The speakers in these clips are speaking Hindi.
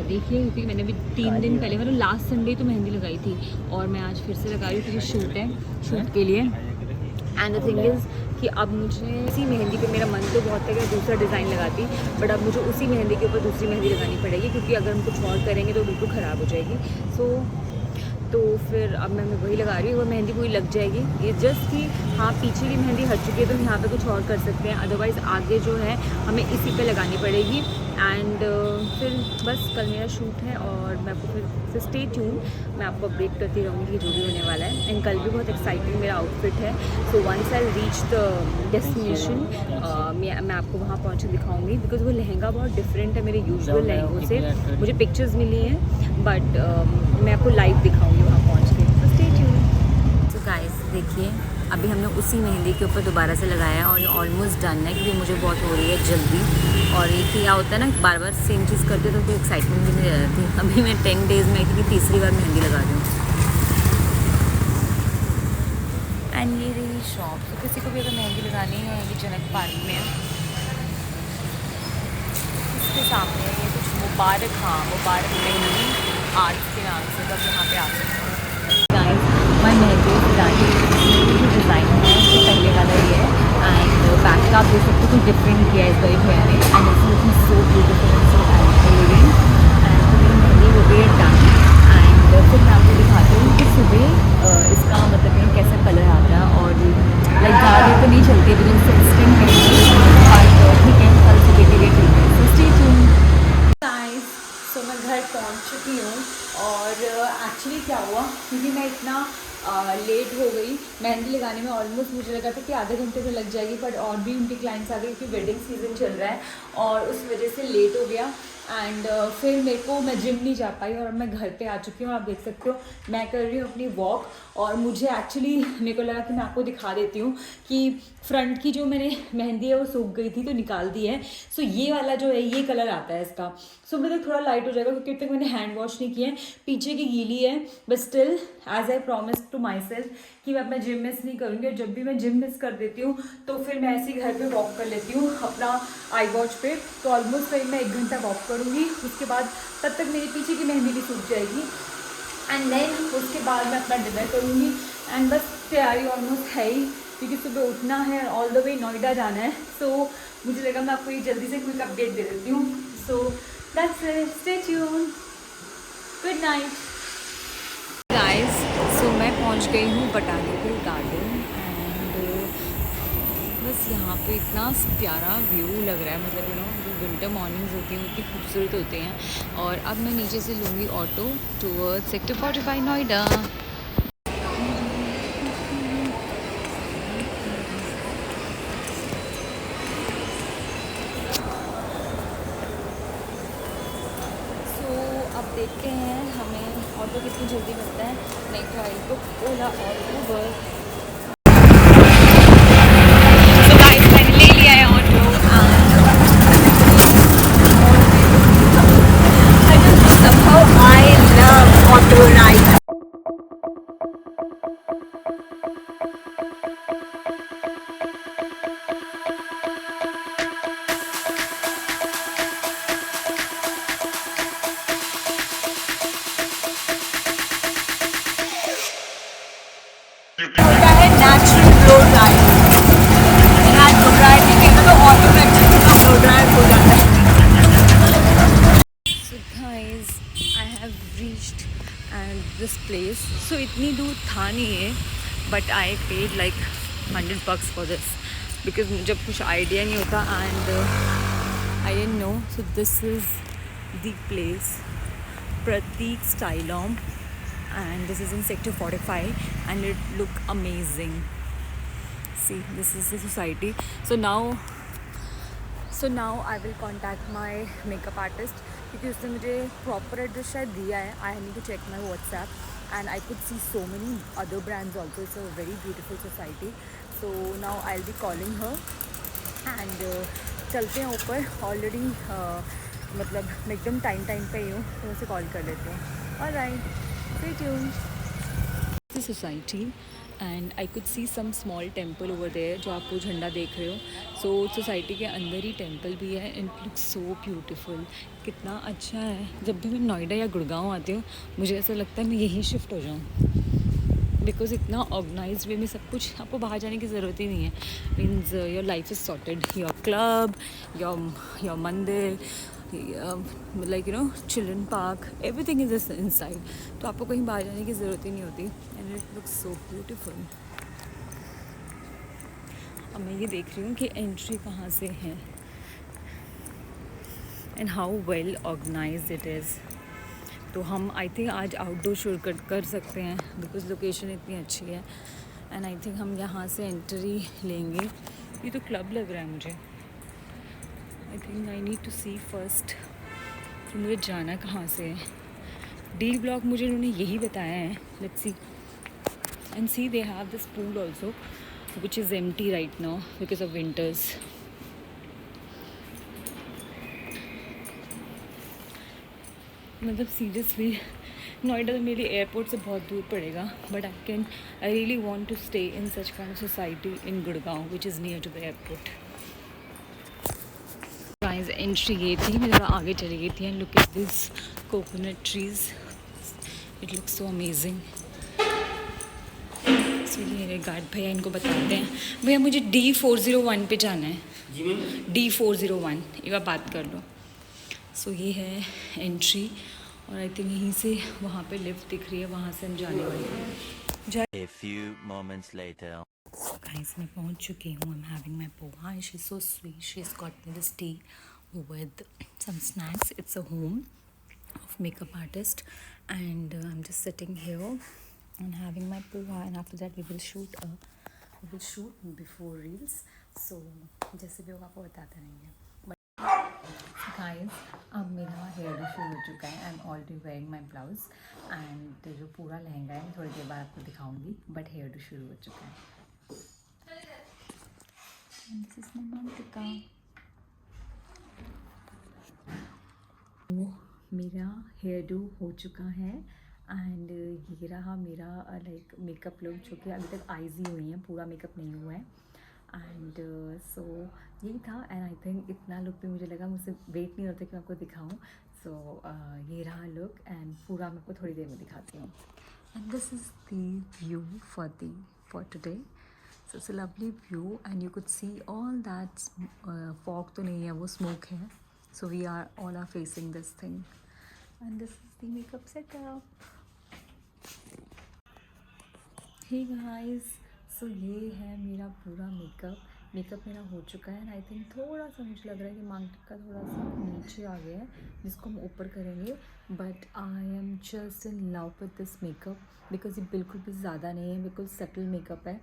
देखिए क्योंकि मैंने भी 3 दिन पहले मतलब लास्ट संडे तो मेहंदी लगाई थी और मैं आज फिर से लगा रही हूँ क्योंकि शूट है, शूट के लिए। एंड द थिंग इज़ कि अब मुझे इसी मेहंदी पे मेरा मन तो बहुत है कि दूसरा डिज़ाइन लगाती, बट अब मुझे उसी मेहंदी के ऊपर दूसरी मेहंदी लगानी पड़ेगी क्योंकि अगर हम कुछ और करेंगे तो बिल्कुल ख़राब हो जाएगी। तो फिर अब मैं वही लगा रही हूँ, वो मेहंदी पूरी लग जाएगी। ये जस्ट कि हाँ पीछे की मेहंदी हट चुकी है तो यहाँ पे कुछ और कर सकते हैं, अदरवाइज़ आगे जो है हमें इसी पे लगानी पड़ेगी। एंड फिर बस कल मेरा शूट है और मैं आपको फिर स्टे ट्यून, मैं आपको अपडेट करती रहूँगी कि जो भी होने वाला है। एंड कल भी बहुत एक्साइटिंग मेरा आउटफिट है, so once I reach the destination मैं आपको वहाँ पहुँच के दिखाऊँगी बिकॉज वो लहंगा बहुत डिफरेंट है मेरे यूजुअल लहंगों से। मुझे पिक्चर्स मिली हैं बट मैं आपको लाइव दिखाऊँगी वहाँ पहुँच के, तो स्टे ट्यून। सो गाइस देखिए अभी हमने उसी मेहंदी के ऊपर दोबारा से लगाया और ये ऑलमोस्ट डन है क्योंकि मुझे बहुत हो रही है जल्दी। और ये क्या होता है ना, बार बार सेम चीज़ करते तो कोई एक्साइटमेंट भी नहीं रहती। अभी मैं 10 डेज़ में आई थी कि तीसरी बार मेहंदी लगा रही हूँ। एंड ये रही शॉप, तो किसी को भी अगर मेहंदी लगानी है ये जनक पार्क में है, इसके सामने ये कुछ मुबारक, हाँ मुबारक मेहंदी आर्ट के नाम से, तब यहाँ पे आ सकते हैं। मैं मेहंदी जो डिज़ाइन है उससे पहले वाला ये है एंड बैक का आप देख सकते हो कुछ डिफरेंट किया है इस बार हेयर ने and it's looking so beautiful and so elegant. And तो मेरी मेहंदी हो गई है डन एंड फिर मैं आपको दिखाती हूँ कि सुबह इसका मतलब यू कैसा कलर आता है और लाइक ज़्यादा देर तो नहीं चलती है बिकॉज इंस्टेंट मेहंदी, बट ठीक है कल सुबह के लिए ठीक है। So stay tune guys. So मैं घर पहुँच चुकी हूँ और एक्चुअली क्या हुआ क्योंकि मैं इतना लेट हो गई मेहंदी लगाने में, ऑलमोस्ट मुझे लगा था कि आधे घंटे में लग जाएगी, बट और भी उनके क्लाइंट्स आ गए क्योंकि वेडिंग सीजन चल रहा है और उस वजह से लेट हो गया। एंड फिर मेरे को मैं जिम नहीं जा पाई और मैं घर पे आ चुकी हूँ। आप देख सकते हो मैं कर रही हूँ अपनी वॉक और मुझे एक्चुअली मेरे को लगा कि मैं आपको दिखा देती हूँ कि फ्रंट की जो मैंने मेहंदी है वो सूख गई थी तो निकाल दी है। सो ये वाला जो है ये कलर आता है इसका। सो मतलब थोड़ा लाइट हो जाएगा क्योंकि तक मैंने हैंड वॉश नहीं किया है, पीछे की गीली है, but still as I promise to my self कि मैं अपना जिम मिस नहीं करूँगी। और जब भी मैं जिम मिस कर देती हूँ तो फिर मैं ऐसे ही घर पे वॉक कर लेती हूँ अपना आई वॉच पे, तो ऑलमोस्ट कहीं मैं 1 घंटा वॉक करूँगी। उसके बाद तब तक मेरी पीछे की मेहंदी भी सूख जाएगी एंड देन उसके बाद मैं अपना डिनर करूँगी। एंड बस तैयारी ऑलमोस्ट है ही क्योंकि सुबह उठना है, ऑल द वे नोएडा जाना है। सो मुझे लगा मैं आपको ये जल्दी से क्विक अपडेट दे देती हूँ। So that's it, stay tune, good night guys. So मैं पहुँच गई हूँ बोटानिकल गार्डन एंड बस यहाँ पे इतना प्यारा व्यू लग रहा है, मतलब यू नो जो विंटर मॉर्निंग्स होती हैं इतनी खूबसूरत होते हैं। और अब मैं नीचे से लूँगी ऑटो टूवर्ड्स सेक्टर 45 नोएडा। अब देखते हैं हमें ऑटो कितनी जल्दी मिलता है, नहीं तो आई बुक ओला और ऊबर। तो गाइस मैंने ले लिया है auto and somehow I love auto ride. होता है natural road drive, natural drive नहीं कहता तो ऑटोमेटिक रोड ड्राइव हो जाता है। So guys I have reached and this place. So इतनी दूर था नहीं है but I paid like $100 for this because मुझे कुछ आइडिया नहीं होता and I didn't know. So this is the place Prateek Stylome and this is in sector 45 and it look amazing. See, this is the society. So now I will contact my makeup artist क्योंकि उसने मुझे प्रॉपर एड्रेस शायद दिया है। I need to check my WhatsApp and I could see so many other brands also. It's a very beautiful society. So now I'll be calling her and चलते हैं ऊपर। ऑलरेडी मतलब मैं एकदम टाइम पे ही हूँ तो उसे कॉल कर लेती हूँ। Alright, stay tuned. The society and I could see some small temple over there, जो आप वो झंडा देख रहे हो. सो सोसाइटी के अंदर ही टेम्पल भी है and it looks so beautiful. कितना अच्छा है. जब भी मैं नोएडा या गुड़गांव आती हूँ मुझे ऐसा लगता है मैं यहीं शिफ्ट हो जाऊँ, बिकॉज इतना ऑर्गेनाइज वे में सब कुछ. आपको बाहर जाने की ज़रूरत ही नहीं है. Means your life is sorted. Your club, your mandir, like children park, everything is inside. तो आपको कहीं बाहर जाने की ज़रूरत ही नहीं होती. And it looks so beautiful. अब मैं ये देख रही हूँ कि एंट्री कहाँ से है and how well organised it is. तो हम आई थिंक आज आउटडोर शूट कर सकते हैं बिकॉज लोकेशन इतनी अच्छी है. एंड आई थिंक हम यहाँ से एंट्री लेंगे. ये तो क्लब लग रहा है मुझे. I think I need to see first कि मुझे जाना कहाँ से है. डील ब्लॉक मुझे उन्होंने यही बताया है. Let's see and see they have this pool also which is empty right now because of winters. मतलब सीरियसली नोएडा तो मेरे एयरपोर्ट से बहुत दूर पड़ेगा, but I really want to stay in such kind of society in Gurgaon which is near to the airport. Guys entry ये थी. मैं ज़रा आगे चली गई थी and look at this coconut trees. It looks so amazing. सो ये मेरे गार्ड भैया इनको बताते हैं. भैया मुझे D401 पे जाना है. D401 एक बार बात कर लो. सो ये है एंट्री और आई थिंक यहीं से वहाँ पे लिफ्ट दिख रही है, वहाँ से हम जाने वाले हैं. A few moments later. So guys, मैं पहुँच चुकी हूँ. I'm having my poha and she's so sweet. She's got me this tea with some snacks. It's a home of makeup artist and I'm just sitting here and having my poha and after that we will shoot before reels. So जैसे भी होगा आपको बताते रहेंगे. गाइस अब मेरा हेयर शुरू हो चुका है. I am already wearing my blouse and जो पूरा लहंगा है थोड़ी देर बाद आपको दिखाऊंगी, बट हेयर डू शुरू हो चुका है. दिस इज माय मांटिका. मेरा हेयर डू हो चुका है एंड ये रहा मेरा लाइक मेकअप लुक, जो कि अभी तक आईज ही हुई हैं, पूरा मेकअप नहीं हुआ है. एंड सो यही था. एंड आई थिंक इतना लुक भी मुझे लगा मुझसे वेट नहीं होता कि मैं आपको दिखाऊं. सो ये रहा लुक एंड पूरा मैं आपको थोड़ी देर में दिखाती हूँ. And this is the view for today. So it's a lovely view and you could see all that. Fog तो नहीं है, वो स्मोक है. So we are all are facing this thing and this is the makeup setup. Hey guys, so ये है मेरा पूरा मेकअप मेरा हो चुका है. एंड आई थिंक थोड़ा सा मुझे लग रहा है कि मांग टिक्का थोड़ा सा नीचे आ गया है, जिसको हम ऊपर करेंगे. But I am just in love with this makeup because ये बिल्कुल भी ज़्यादा नहीं है, बिल्कुल सटल मेकअप है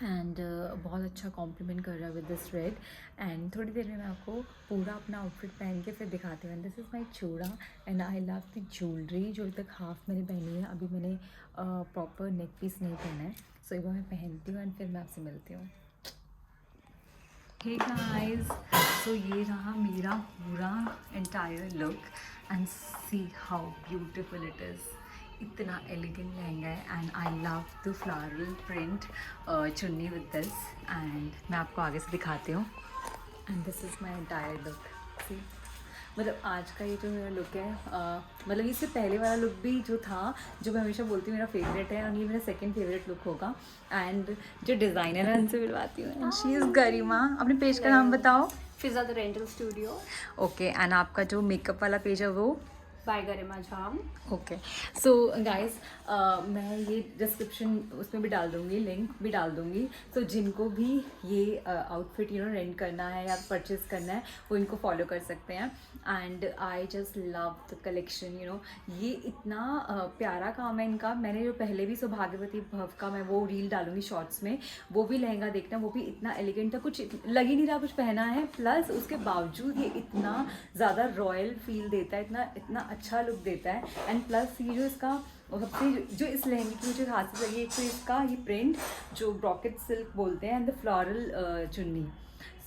एंड बहुत अच्छा कॉम्प्लीमेंट कर रहा है विद दिस रेड. एंड थोड़ी देर में मैं आपको पूरा अपना आउटफिट पहन के फिर दिखाती हूँ. दिस इज़ माई चूड़ा and I love the jewellery. जो तक हाफ मैंने पहनी है, अभी मैंने प्रॉपर नेक पीस नहीं पहना है. सो एक बार मैं पहनती हूँ एंड फिर मैं आपसे मिलती हूँ. हे गाइस, सो ये रहा मेरा पूरा entire look and see how beautiful it is. इतना एलिगेंट लहंगा है and I love the floral print chunni with this. And मैं आपको आगे से दिखाती हूँ. And this is my entire look. See मतलब आज का ये जो मेरा लुक है, मतलब इससे पहले वाला लुक भी जो था, जो मैं हमेशा बोलती हूँ मेरा फेवरेट है, और ये मेरा सेकंड फेवरेट लुक होगा. एंड जो डिज़ाइनर है उनसे मिलवाती हूँ. She is Garima. अपने पेज का नाम बताओ. Fiza the rental studio. Okay. And आपका जो मेकअप वाला पेज है वो बाय गरिमा झाम. ओके. सो गाइस, मैं ये डिस्क्रिप्शन उसमें भी डाल दूँगी, लिंक भी डाल दूँगी. तो जिनको भी ये आउटफिट रेंट करना है या परचेज़ करना है, वो इनको फॉलो कर सकते हैं. And I just love the collection. ये इतना प्यारा काम है इनका. मैंने जो पहले भी सौभाग्यवती भव का मैं वो रील डालूँगी शॉर्ट्स में, वो भी लहंगा देखना, वो भी इतना एलिगेंट था, कुछ लग ही नहीं रहा कुछ पहना है. प्लस उसके बावजूद ये इतना ज़्यादा रॉयल फील देता है, इतना अच्छा लुक देता है. एंड प्लस ये जो इसका सबसे जो इस लहंगे की मुझे खासियत लगी, एक तो इसका ये प्रिंट जो ब्रॉकेट सिल्क बोलते हैं एंड द फ्लोरल चुन्नी.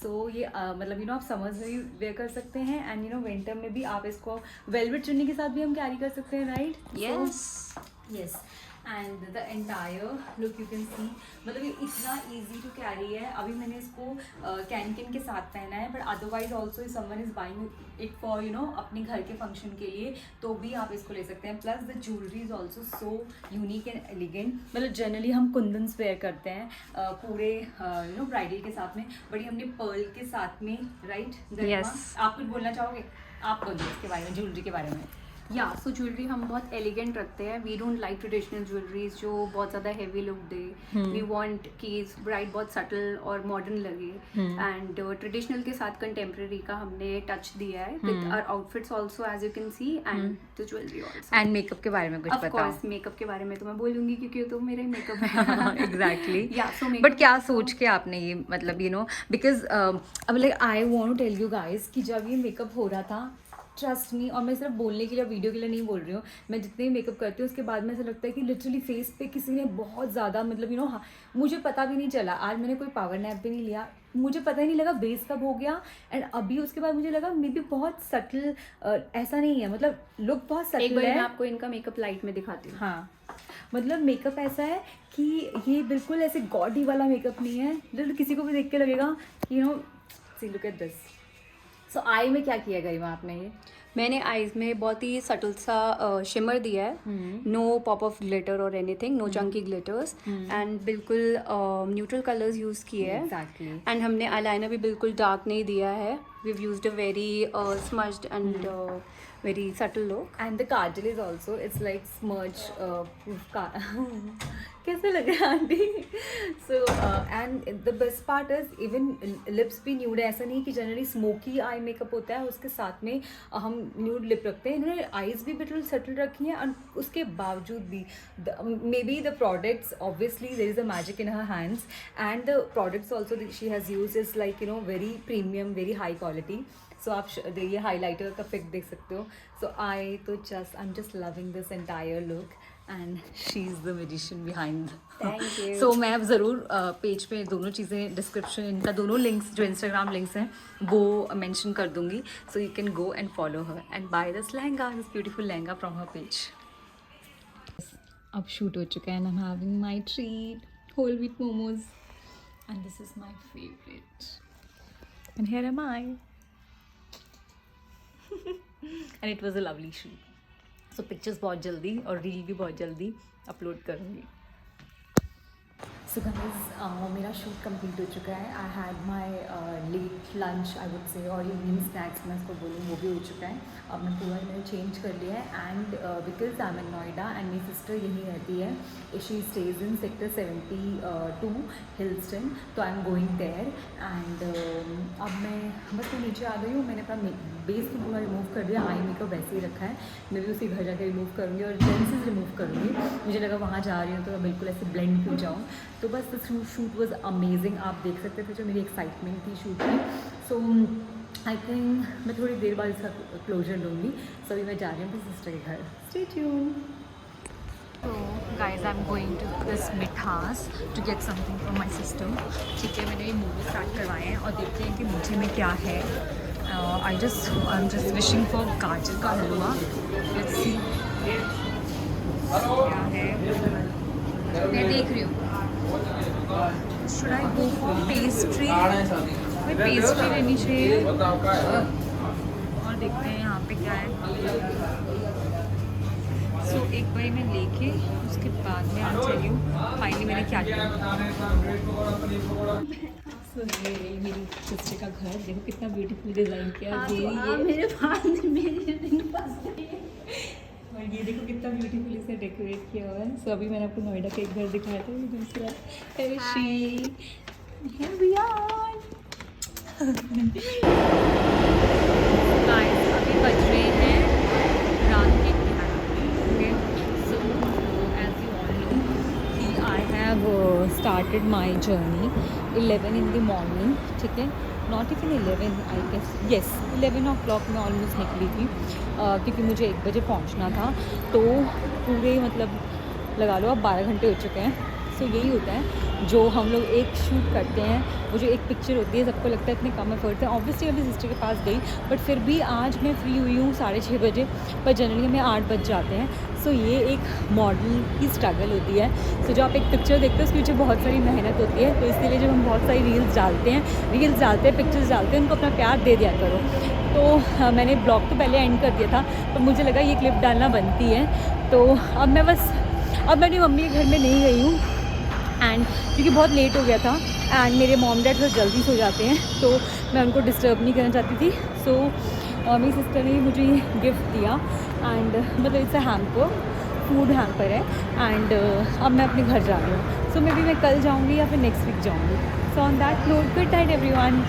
सो ये मतलब आप समर्स में भी वेयर कर सकते हैं एंड विंटर में भी आप इसको वेलवेट चुन्नी के साथ भी हम कैरी कर सकते हैं. Right? Yes. Yes. And the entire look you can सी, मतलब ये इतना ईजी टू कैरी है। अभी मैंने इसको कैन के साथ पहना है, but otherwise also someone is buying it for you know अपने घर के फंक्शन के लिए, तो भी आप इसको ले सकते हैं। Plus the jewellery is also so unique and elegant. मतलब जनरली हम कुंदन्स वेयर करते हैं पूरे यू नो ब्राइडल के साथ में, बट ये हमने पर्ल के साथ में, राइट? Yes. आप कुछ बोलना चाहोगे? आप बोलिए इसके बारे में, ज्वेलरी के बारे में। या सो ज्वेलरी हम बहुत एलिगेंट रखते हैं। We don't like traditional jewelleries जो बहुत ज़्यादा हैवी लुक दे। वी वांट कि ब्राइड बहुत सटल और मॉडर्न लगे, एंड ट्रेडिशनल के साथ कंटेम्प्रेरी का हमने टच दिया है with our outfits also as you can see, and the jewellery also. And makeup के बारे में कुछ ऑफ बताओ। कोर्स मेकअप के बारे में तो मैं बोलूँगी क्योंकि वो तो मेरा ही मेकअप है। एग्जैक्टली। या सो बट क्या सोच के आपने ये, मतलब यू नो, बिकॉज अब like I want to tell you guys कि जब ये मेकअप हो रहा था, ट्रस्ट मी, और मैं सिर्फ बोलने के लिए वीडियो के लिए नहीं बोल रही हूँ, मैं जितने भी मेकअप करती हूँ उसके बाद में ऐसा लगता है कि लिटरली फेस पे किसी ने बहुत ज़्यादा, मतलब यू नो, मुझे पता भी नहीं चला। आज मैंने कोई पावर नैप भी नहीं लिया, मुझे पता ही नहीं लगा बेस कब हो गया, एंड अभी उसके बाद मुझे लगा मे बी बहुत सटल, ऐसा नहीं है, मतलब लुक बहुत सटल है। एक बार मैं आपको इनका मेकअप लाइट में दिखाती हूँ। हाँ, मतलब मेकअप ऐसा है कि ये बिल्कुल ऐसे गॉडी वाला मेकअप नहीं है, जो किसी को भी देख के लगेगा you know, see look at this. So I में क्या किया गरिमा आपने? ये मैंने आईज में बहुत ही सटल सा शिमर दिया है, नो पॉप ऑफ ग्लिटर और anything, no chunky glitters, and बिल्कुल न्यूट्रल कलर्स यूज़ किए हैं। एग्जैक्टली। एंड हमने आईलाइनर भी बिल्कुल डार्क नहीं दिया है। We've used a very smudged and very subtle look. And the kajal is also, it's like smudge कैसे लग रहा है aunty? So and the best part is even lips भी न्यूड है। ऐसा नहीं कि जनरली स्मोकी आई मेकअप होता है उसके साथ में हम न्यूड लिप रखते हैं, इन्होंने आईज भी बिल्कुल सेटल रखी हैं, और उसके बावजूद भी maybe the products, obviously there is a magic in her hands, and the products also she has use is like you know very premium, very high quality. So आप ये हाईलाइटर का इफेक्ट देख सकते हो। So I am just loving this entire look, and she is the magician behind. Thank you. So मैं अब ज़रूर पेज पे दोनों चीज़ें, डिस्क्रिप्शन इनका दोनों लिंक्स जो इंस्टाग्राम लिंक्स हैं वो मेंशन कर दूंगी, so you can go and follow her and buy this lehenga, this beautiful lehenga from her page. अब शूट हो चुका है and I am having my treat, whole wheat momos, and this is my favourite, and here am I, and it was a lovely shoot. So pictures बहुत जल्दी और रील भी बहुत जल्दी अपलोड करूँगी। सो गाइस मेरा शूट कंप्लीट हो चुका है। I had my late lunch I would say, और इवनिंग स्नैक्स मैं इसको बोलूँ वो भी हो चुका है। अब मैं पूरा मैंने चेंज कर लिया है, and because I am in Noida and मेरी सिस्टर यहीं रहती है, she stays in sector 72 Hillston, तो I am going there, and अब मैं बस मैं नीचे आ गई हूँ। मैंने अपना बेस तो पूरा रिमूव कर दिया, आई मेकअप वैसे ही रखा है, मैं भी उसी घर जाकर रिमूव करूँगी और लेंसेज रिमूव करूँगी। मुझे लगा वहाँ जा रही हूँ तो मैं बिल्कुल ऐसे ब्लेंड क्यों जाऊँ, तो बस द शूट वॉज अमेजिंग। आप देख सकते थे जो मेरी एक्साइटमेंट थी शूट की। सो आई थिंक मैं थोड़ी देर बाद इसका क्लोजर लूँगी। सो अभी मैं जा रही हूँ अपनी सिस्टर के घर। Stay tune. तो guys I am going to this Mithaas to get something from my sister. ठीक है, मैंने ये मोमो स्टार्ट करवाए हैं और देखते हैं कि मीठे में क्या है। आई एम जस्ट विशिंग फॉर गाजर का हलवा। लेट्स सी क्या है, मैं देख रही हूँ। Should I go for pastry? मैं पेस्ट्री लेनी चाहिए और देखते हैं यहाँ पे क्या है। सो एक बारी मैं लेके उसके बाद में आज टेल यू फाइनली मैंने क्या किया। सो ये मेरी सिस्टर का घर, देखो कितना ब्यूटीफुल डिज़ाइन किया है। ये मेरे पास और ये देखो कितना ब्यूटीफुली से डेकोरेट किया हुआ है। सो अभी मैंने आपको नोएडा का एक घर दिखाया था, ये दूसरा गाइस अभी बज रहे हैं रात के 11। So as you all know कि I have started my journey 11 in the morning, ठीक है, not even 11 I guess, yes 11 o'clock में ऑलमोस्ट निकली थी, क्योंकि मुझे 1 बजे पहुंचना था। तो पूरे मतलब लगा लो अब 12 घंटे हो चुके हैं। सो यही होता है जो हम लोग एक शूट करते हैं, वो जो एक पिक्चर होती है सबको लगता है इतने कम एफर्ट है। ऑब्वियसली अपनी सिस्टर के पास गई, बट फिर भी आज मैं फ्री हुई हूँ 6:30 बजे, पर जनरली हमें 8 बज जाते हैं। सो ये एक मॉडल की स्ट्रगल होती है। सो जो आप एक पिक्चर देखते हो उसके पीछे बहुत सारी मेहनत होती है, तो इसीलिए जब हम बहुत सारी रील्स डालते हैं पिक्चर्स डालते हैं, उनको अपना प्यार दे दिया करो। तो मैंने ब्लॉग तो पहले एंड कर दिया था, पर मुझे लगा ये क्लिप डालना बनती है। तो अब मैं अपनी मम्मी के घर में नहीं गई हूँ, एंड क्योंकि बहुत लेट हो गया था एंड मेरे मॉम डैड थोड़ा जल्दी सो जाते हैं, तो मैं उनको डिस्टर्ब नहीं करना चाहती थी। सो मेरी सिस्टर ने मुझे ये गिफ्ट दिया, एंड मतलब it's a hamper, food hamper है, एंड अब मैं अपने घर जा रही हूँ। सो मे बी मैं कल जाऊँगी या फिर नेक्स्ट वीक जाऊँगी। So on that note, good night everyone.